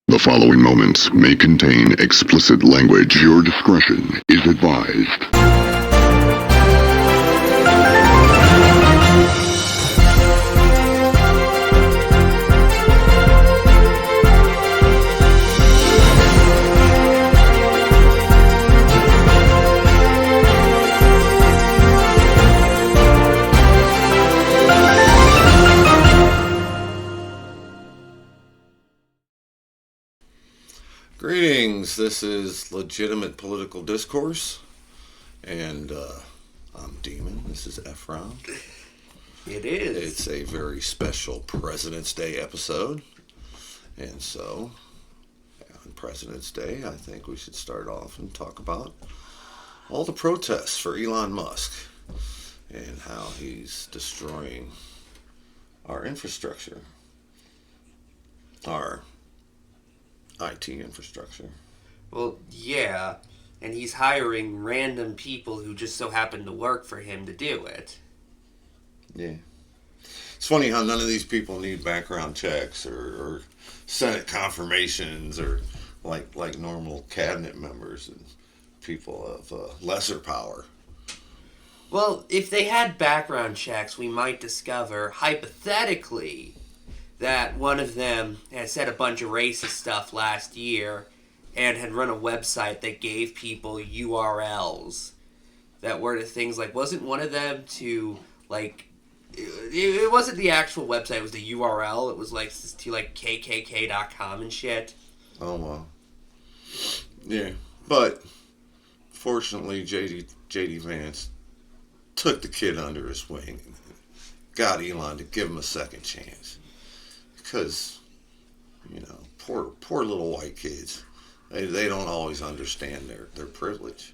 The following moments may contain explicit language. Your discretion is advised. Greetings, this is Legitimate Political Discourse, and I'm Demon, this is Ephron. It is. It's a very special President's Day episode, and so, on President's Day, I think we should start off and talk about all the protests for Elon Musk, and how he's destroying our infrastructure, our IT infrastructure. Well, yeah, and he's hiring random people who just so happen to work for him to do it. Yeah. It's funny how none of these people need background checks or Senate confirmations or like normal cabinet members and people of lesser power. Well, if they had background checks, we might discover, hypothetically, that one of them had said a bunch of racist stuff last year and had run a website that gave people URLs that were to things like, wasn't one of them to, like, it wasn't the actual website, it was the URL, it was like to like kkk.com and shit. Oh, well. Yeah, but fortunately J.D. Vance took the kid under his wing and got Elon to give him a second chance. Because, you know, poor little white kids, they don't always understand their privilege.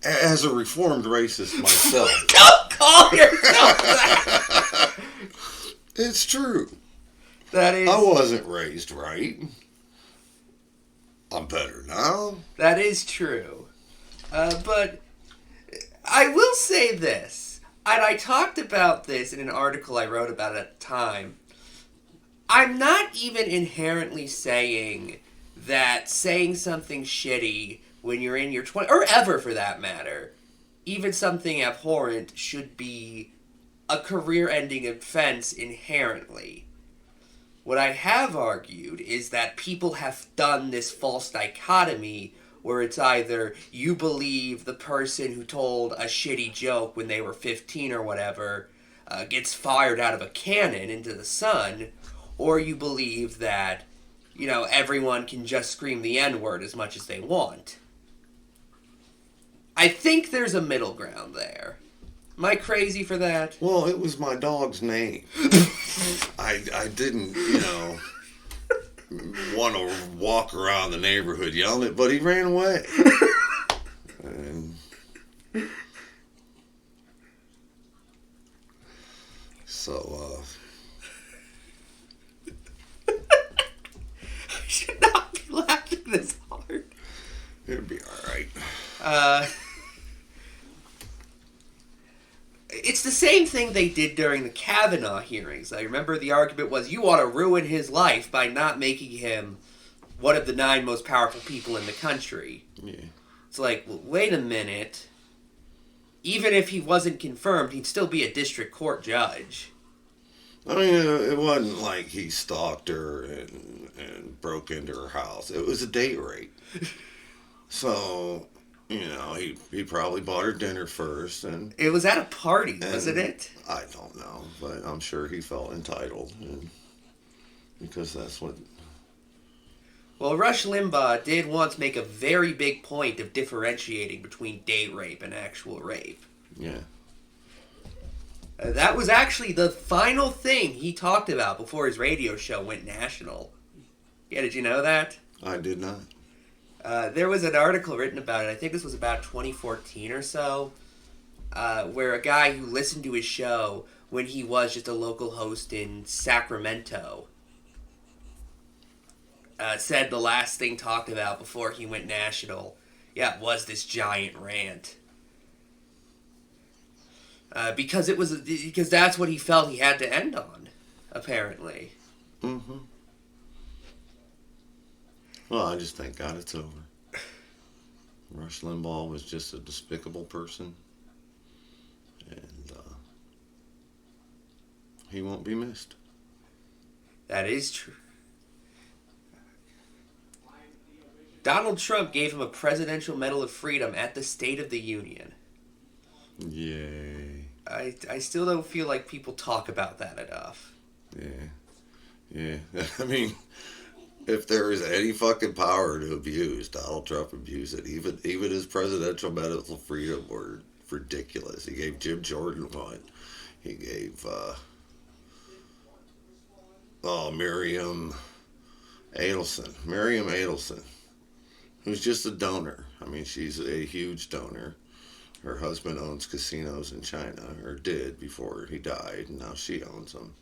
As a reformed racist myself. Don't call yourself that! It's true. That is... I wasn't raised right. I'm better now. That is true. But I will say this. And I talked about this in an article I wrote about at the time. I'm not even inherently saying that saying something shitty when you're in your 20s, or ever for that matter, even something abhorrent, should be a career-ending offense inherently. What I have argued is that people have done this false dichotomy where it's either you believe the person who told a shitty joke when they were 15 or whatever gets fired out of a cannon into the sun, or you believe that, you know, everyone can just scream the N-word as much as they want. I think there's a middle ground there. Am I crazy for that? Well, it was my dog's name. I didn't, want to walk around the neighborhood yelling it, but he ran away. And so, I should not be laughing this hard. It'll be alright. It's the same thing they did during the Kavanaugh hearings. I remember the argument was, you want to ruin his life by not making him one of the 9 most powerful people in the country. Yeah. It's like, well, wait a minute. Even if he wasn't confirmed, he'd still be a district court judge. I mean, it wasn't like he stalked her and broke into her house. It was a date rape. So, he probably bought her dinner first. And it was at a party, wasn't it? I don't know, but I'm sure he felt entitled. Because that's what... Well, Rush Limbaugh did once make a very big point of differentiating between date rape and actual rape. Yeah. That was actually the final thing he talked about before his radio show went national. Yeah, did you know that? I did not. There was an article written about it, I think this was about 2014 or so, where a guy who listened to his show when he was just a local host in Sacramento said the last thing talked about before he went national, was this giant rant. Because that's what he felt he had to end on, apparently. Mm-hmm. Well, I just thank God it's over. Rush Limbaugh was just a despicable person. And he won't be missed. That is true. Donald Trump gave him a Presidential Medal of Freedom at the State of the Union. Yay. I still don't feel like people talk about that enough. Yeah. I mean, if there is any fucking power to abuse, Donald Trump abused it. Even his Presidential Medal of Freedom were ridiculous. He gave Jim Jordan one. He gave Miriam Adelson, who's just a donor. I mean, she's a huge donor. Her husband owns casinos in China, or did before he died, and now she owns them.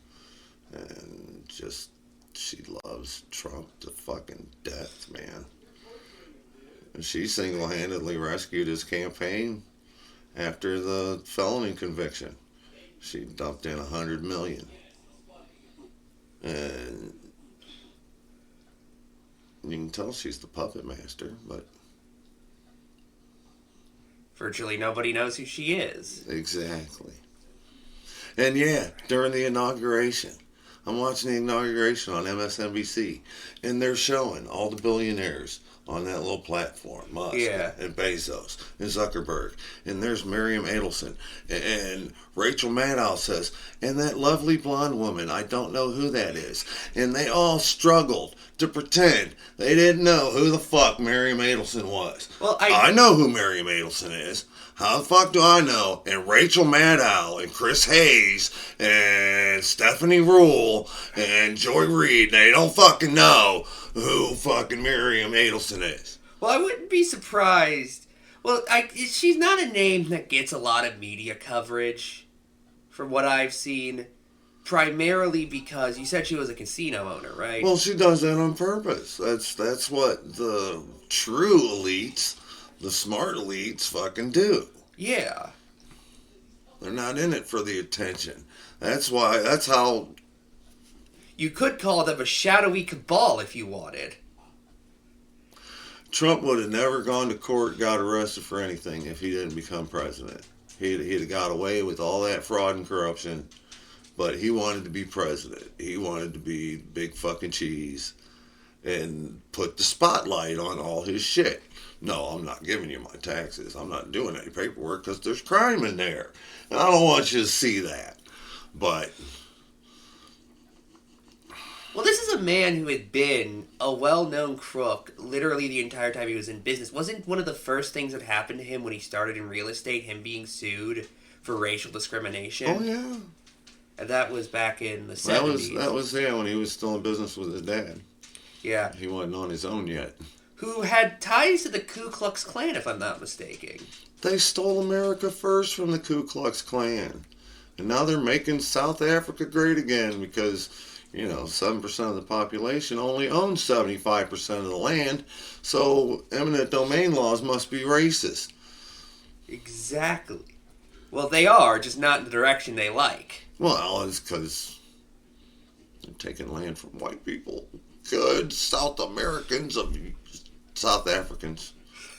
And just, she loves Trump to fucking death, man. And she single-handedly rescued his campaign after the felony conviction. She dumped in $100 million. And you can tell she's the puppet master, but Virtually nobody knows who she is. exactly. And yeah, during the inauguration, I'm watching the inauguration on MSNBC, and they're showing all the billionaires on that little platform, Musk and Bezos and Zuckerberg, and there's Miriam Adelson, and Rachel Maddow says, and that lovely blonde woman, I don't know who that is, and they all struggled to pretend they didn't know who the fuck Miriam Adelson was. Well, I know who Miriam Adelson is. How the fuck do I know? And Rachel Maddow and Chris Hayes and Stephanie Rule and Joy Reid, they don't fucking know who fucking Miriam Adelson is. Well, I wouldn't be surprised. Well, she's not a name that gets a lot of media coverage, from what I've seen. Primarily because you said she was a casino owner, right? Well, she does that on purpose. That's what the true elites, the smart elites, fucking do. Yeah. They're not in it for the attention. That's how. You could call them a shadowy cabal if you wanted. Trump would have never gone to court, got arrested for anything if he didn't become president. He'd have got away with all that fraud and corruption, but he wanted to be president. He wanted to be big fucking cheese and put the spotlight on all his shit. No, I'm not giving you my taxes. I'm not doing any paperwork because there's crime in there. And I don't want you to see that. But well, this is a man who had been a well-known crook literally the entire time he was in business. Wasn't one of the first things that happened to him when he started in real estate him being sued for racial discrimination? Oh, yeah. And that was back in the 70s. That was when he was still in business with his dad. Yeah. He wasn't on his own yet. Who had ties to the Ku Klux Klan, if I'm not mistaken. They stole America first from the Ku Klux Klan. And now they're making South Africa great again because, 7% of the population only owns 75% of the land. So eminent domain laws must be racist. Exactly. Well, they are, just not in the direction they like. Well, it's because they're taking land from white people. Good South Africans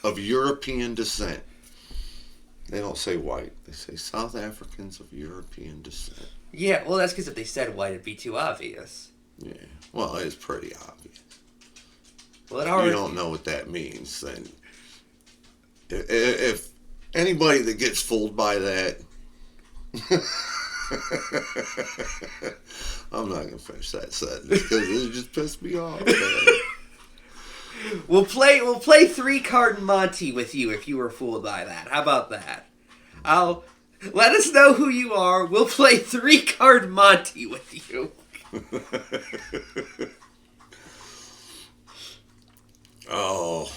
of European descent. They don't say white. They say South Africans of European descent. Yeah, well, that's because if they said white, it'd be too obvious. Yeah, well, it's pretty obvious. Well, it already... You don't know what that means, then if anybody that gets fooled by that, I'm not gonna finish that sentence because it just pissed me off. We'll play 3-card Monty with you if you were fooled by that. How about that? Let us know who you are. We'll play 3-card Monty with you. Oh.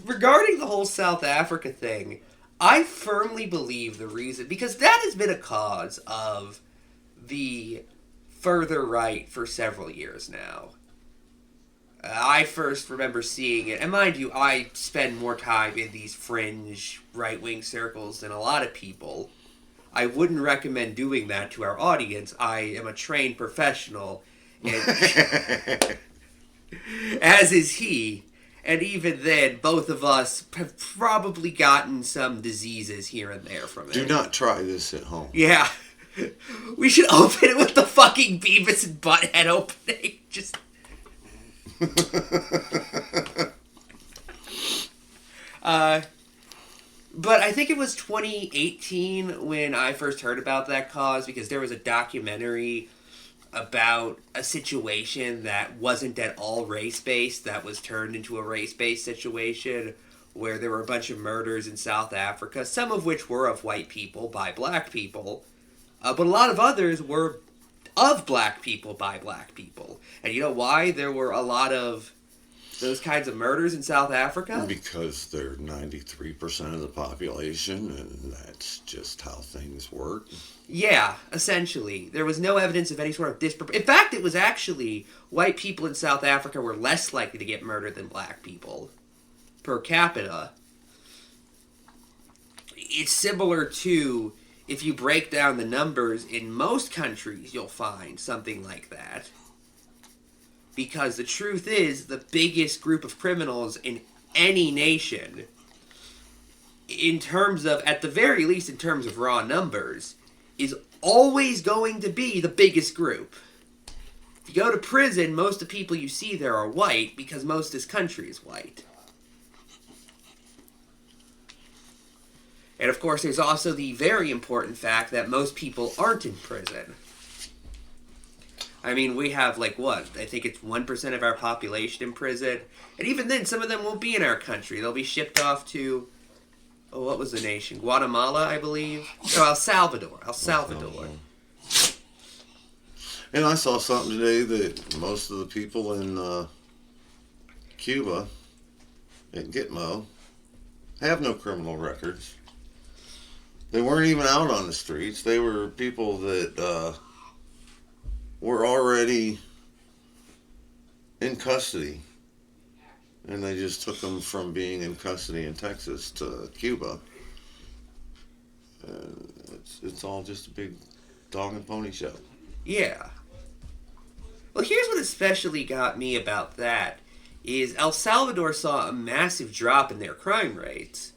Regarding the whole South Africa thing, I firmly believe the reason, because that has been a cause of the further right for several years now. I first remember seeing it, and mind you, I spend more time in these fringe right-wing circles than a lot of people. I wouldn't recommend doing that to our audience. I am a trained professional, and As is he. And even then, both of us have probably gotten some diseases here and there from it. Do not try this at home. Yeah. We should open it with the fucking Beavis and Butthead opening. Just... But I think it was 2018 when I first heard about that cause, because there was a documentary about a situation that wasn't at all race-based, that was turned into a race-based situation where there were a bunch of murders in South Africa, some of which were of white people by black people, but a lot of others were of black people by black people. And you know why there were a lot of those kinds of murders in South Africa? Because they're 93% of the population, and that's just how things work. Yeah, essentially. There was no evidence of any sort of disproportion. In fact, it was actually white people in South Africa were less likely to get murdered than black people per capita. It's similar to, if you break down the numbers, in most countries you'll find something like that. Because the truth is, the biggest group of criminals in any nation, in terms of, at the very least in terms of raw numbers, is always going to be the biggest group. If you go to prison, most of the people you see there are white, because most of this country is white. And of course, there's also the very important fact that most people aren't in prison. I mean, we have, like, what? I think it's 1% of our population in prison. And even then, some of them won't be in our country. They'll be shipped off to, oh, what was the nation? Guatemala, I believe? No, El Salvador. El Salvador. And I saw something today that most of the people in Cuba, at Gitmo, have no criminal records. They weren't even out on the streets. They were people that were already in custody. And they just took them from being in custody in Texas to Cuba. It's all just a big dog and pony show. Yeah. Well, here's what especially got me about that, is El Salvador saw a massive drop in their crime rates.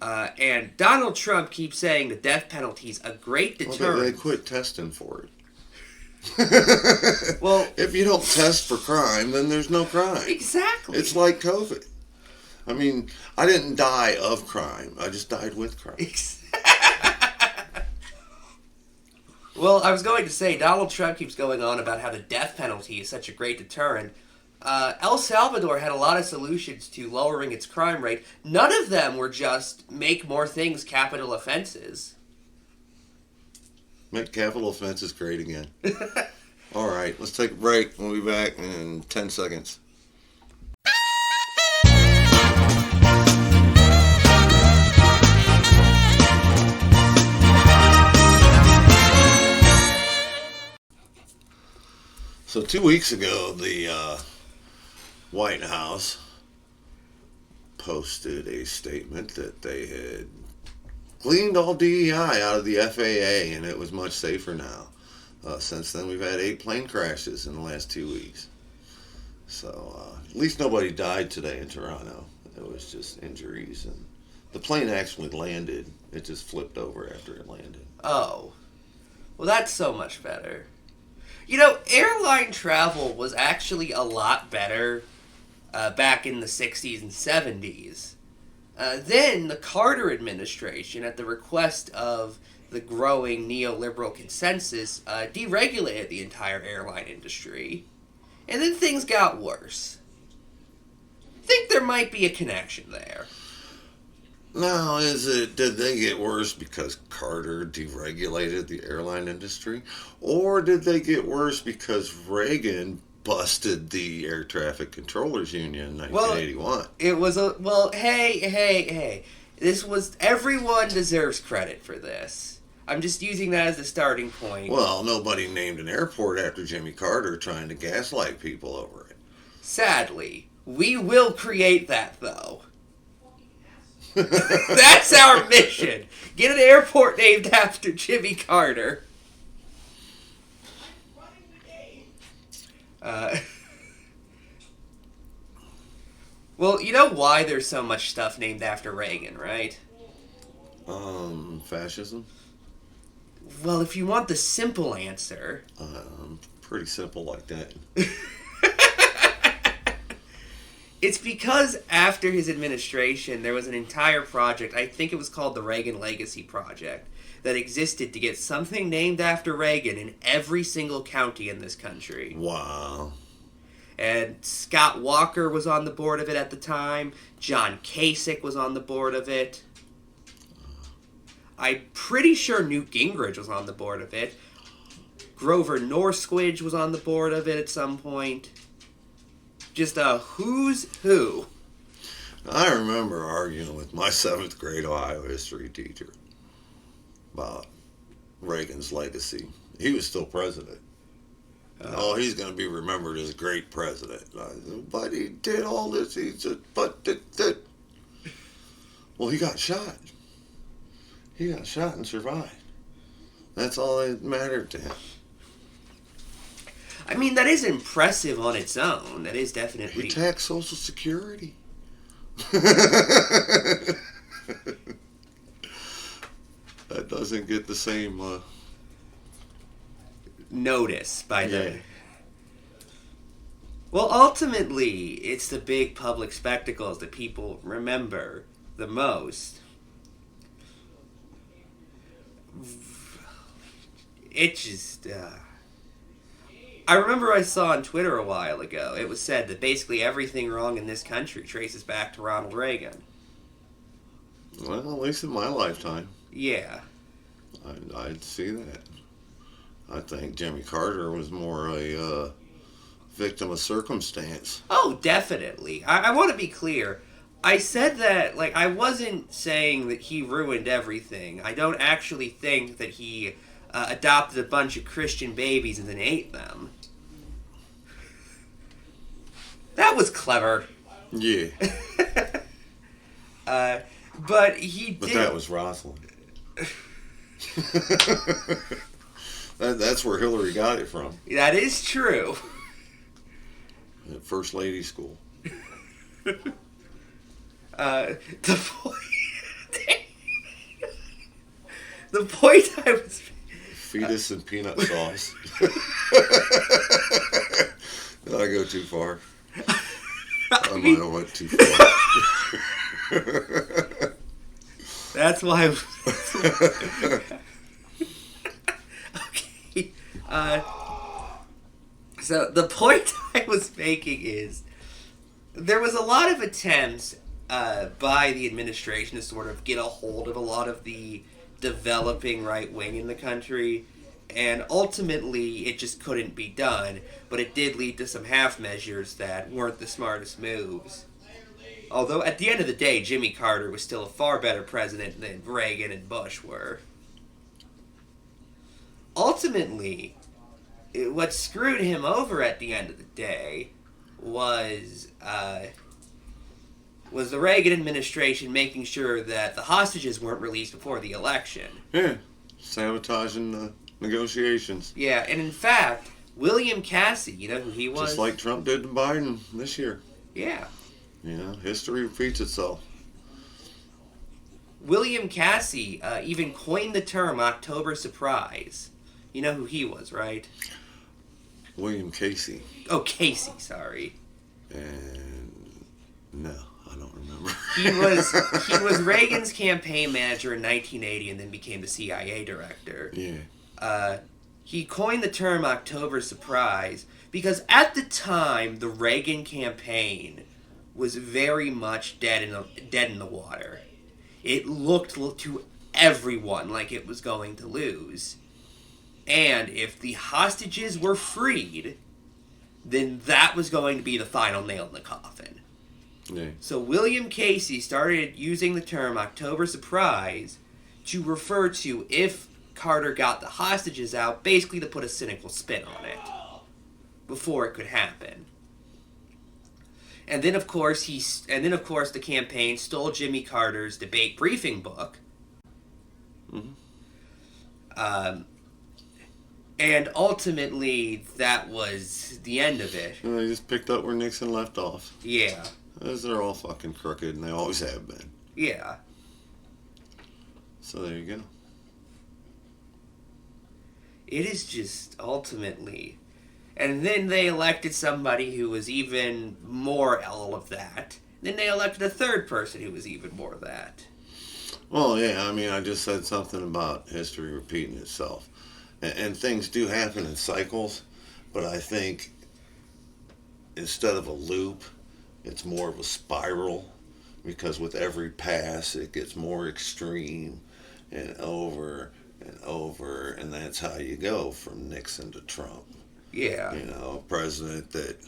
And Donald Trump keeps saying the death penalty is a great deterrent. Well, they quit testing for it. Well, if you don't test for crime, then there's no crime. Exactly. It's like COVID. I mean, I didn't die of crime. I just died with crime. Well, I was going to say, Donald Trump keeps going on about how the death penalty is such a great deterrent. El Salvador had a lot of solutions to lowering its crime rate. None of them were just make more things capital offenses. Make capital offenses great again. All right, let's take a break. We'll be back in 10 seconds. So 2 weeks ago, the White House posted a statement that they had cleaned all DEI out of the FAA, and it was much safer now. Since then, we've had 8 plane crashes in the last 2 weeks. So at least nobody died today in Toronto. It was just injuries, and the plane actually landed. It just flipped over after it landed. Oh. Well, that's so much better. You know, airline travel was actually a lot better back in the 60s and 70s. Then the Carter administration, at the request of the growing neoliberal consensus, deregulated the entire airline industry. And then things got worse. I think there might be a connection there. Now, did they get worse because Carter deregulated the airline industry? Or did they get worse because Reagan busted the Air Traffic Controllers Union in 1981? Well, it was hey. Everyone deserves credit for this. I'm just using that as a starting point. Well, nobody named an airport after Jimmy Carter trying to gaslight people over it. Sadly, we will create that, though. That's our mission. Get an airport named after Jimmy Carter. Well, you know why there's so much stuff named after Reagan, right? Fascism? Well, if you want the simple answer... Pretty simple like that. It's because after his administration, there was an entire project, I think it was called the Reagan Legacy Project, that existed to get something named after Reagan in every single county in this country. Wow. And Scott Walker was on the board of it at the time. John Kasich was on the board of it. I'm pretty sure Newt Gingrich was on the board of it. Grover Norquist was on the board of it at some point. Just a who's who. I remember arguing with my 7th grade Ohio history teacher about Reagan's legacy. He was still president. He's going to be remembered as a great president. But he did all this. He said, well, he got shot. He got shot and survived. That's all that mattered to him. I mean, that is impressive on its own. That is definitely... He taxed Social Security. That doesn't get the same... notice by the... Well, ultimately, it's the big public spectacles that people remember the most. It just... I remember I saw on Twitter a while ago, it was said that basically everything wrong in this country traces back to Ronald Reagan. Well, at least in my lifetime. Yeah. I'd see that. I think Jimmy Carter was more a victim of circumstance. Oh, definitely. I want to be clear. I said that, I wasn't saying that he ruined everything. I don't actually think that he adopted a bunch of Christian babies and then ate them. That was clever. Yeah. But he did... But that was Rosalind. That's where Hillary got it from. That is true. At First Lady School. The point I was... Fetus and peanut sauce. Did I go too far? I might have went too far. That's why... Okay. So the point I was making is there was a lot of attempts by the administration to sort of get a hold of a lot of the developing right wing in the country, and ultimately it just couldn't be done, but it did lead to some half measures that weren't the smartest moves. Although at the end of the day, Jimmy Carter was still a far better president than Reagan and Bush were. Ultimately, what screwed him over at the end of the day was the Reagan administration making sure that the hostages weren't released before the election. Yeah, sabotaging the negotiations. Yeah, and in fact, William Casey, you know who he was? Just like Trump did to Biden this year. Yeah. You know, history repeats itself. William Casey even coined the term October surprise. You know who he was, right? William Casey. Oh, Casey, sorry. And no, I don't remember. He was Reagan's campaign manager in 1980 and then became the CIA director. Yeah. He coined the term October surprise because at the time the Reagan campaign was very much dead in the water. It looked to everyone like it was going to lose. And if the hostages were freed, then that was going to be the final nail in the coffin. Yeah. So William Casey started using the term October surprise to refer to if Carter got the hostages out, basically to put a cynical spin on it before it could happen. And then of course the campaign stole Jimmy Carter's debate briefing book. Mm-hmm. And ultimately, that was the end of it. And they just picked up where Nixon left off. Yeah. As they're all fucking crooked, and they always have been. Yeah. So there you go. It is just ultimately... And then they elected somebody who was even more all of that. Then they elected a third person who was even more of that. Well, yeah, I mean, I just said something about history repeating itself. And things do happen in cycles, but I think instead of a loop, it's more of a spiral, because with every pass, it gets more extreme and over, and that's how you go from Nixon to Trump. Yeah. You know, a president that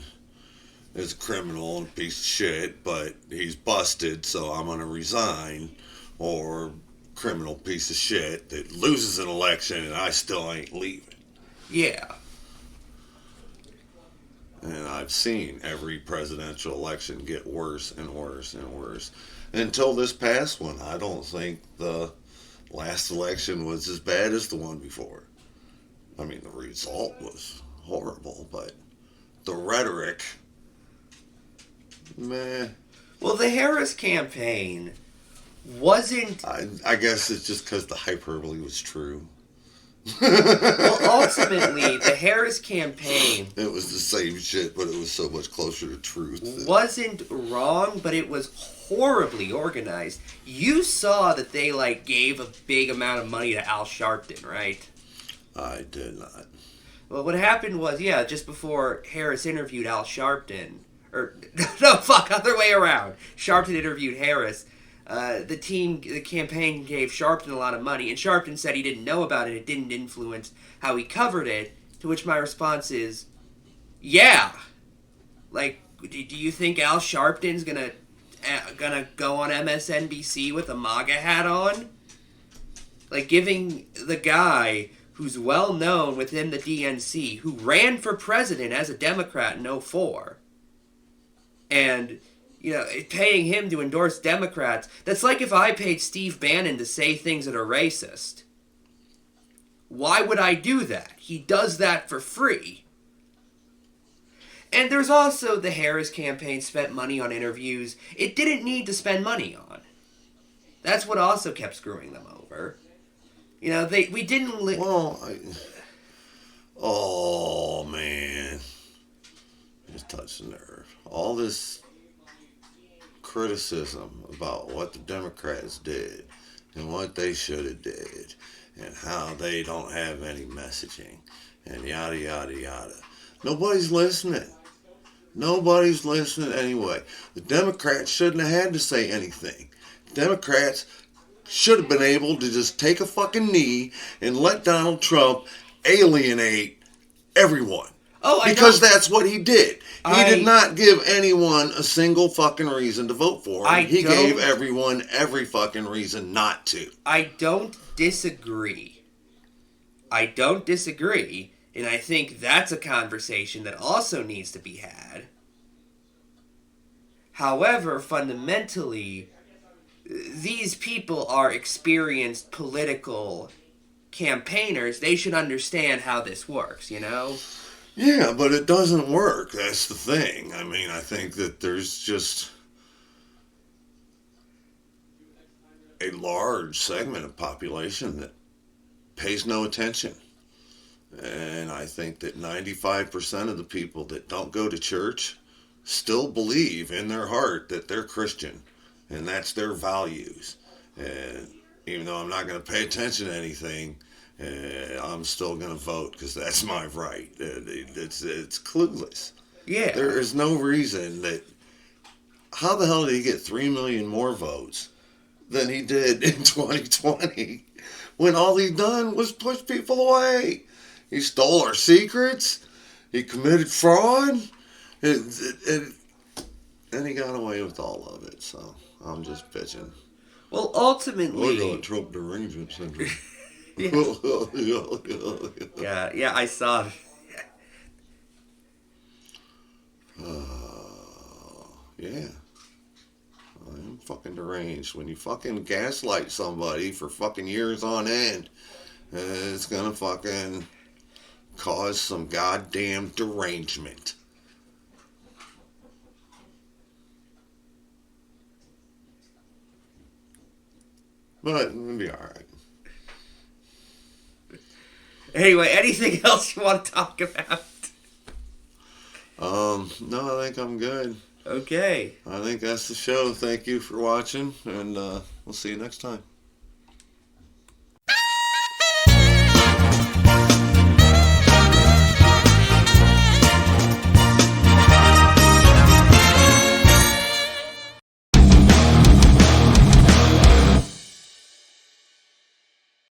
is a criminal and a piece of shit, but he's busted, so I'm going to resign. Or criminal piece of shit that loses an election and I still ain't leaving. Yeah. And I've seen every presidential election get worse and worse and worse. Until this past one, I don't think the last election was as bad as the one before. I mean, the result was horrible, but the rhetoric, meh. Well, the Harris campaign wasn't... I guess it's just because the hyperbole was true. Well, ultimately, the Harris campaign... It was the same shit, but it was so much closer to truth. Wasn't wrong, but it was horribly organized. You saw that they, gave a big amount of money to Al Sharpton, right? I did not. Well, what happened was, just before Harris interviewed Al Sharpton... Or, no, fuck, other way around. Sharpton interviewed Harris... the campaign gave Sharpton a lot of money, and Sharpton said he didn't know about it, it didn't influence how he covered it, to which my response is, yeah. Do you think Al Sharpton's gonna go on MSNBC with a MAGA hat on? Giving the guy who's well known within the DNC, who ran for president as a Democrat in 2004, and... paying him to endorse Democrats, that's like if I paid Steve Bannon to say things that are racist. Why would I do that? He does that for free. And there's also the Harris campaign spent money on interviews it didn't need to spend money on. That's what also kept screwing them over. We didn't... Oh, man. Just touched the nerve. All this... criticism about what the Democrats did and what they should have did and how they don't have any messaging and yada yada yada. Nobody's listening. Nobody's listening anyway. The Democrats shouldn't have had to say anything. Democrats should have been able to just take a fucking knee and let Donald Trump alienate everyone. Because that's what he did. He did not give anyone a single fucking reason to vote for him. He gave everyone every fucking reason not to. I don't disagree. And I think that's a conversation that also needs to be had. However, fundamentally, these people are experienced political campaigners. They should understand how this works, Yeah, but it doesn't work. That's the thing. I mean, I think that there's just a large segment of population that pays no attention. And I think that 95% of the people that don't go to church still believe in their heart that they're Christian. And that's their values. And even though I'm not going to pay attention to anything, I'm still going to vote because that's my right. It's clueless. Yeah. There is no reason that... How the hell did he get 3 million more votes than he did in 2020 when all he done was push people away? He stole our secrets. He committed fraud. And he got away with all of it. So I'm just bitching. Well, ultimately... We're going Trump derangement syndrome. Yeah, I saw. Yeah. I'm fucking deranged. When you fucking gaslight somebody for fucking years on end, it's gonna fucking cause some goddamn derangement. But it'll be alright. Anyway, anything else you want to talk about? No, I think I'm good. Okay. I think that's the show. Thank you for watching, and we'll see you next time.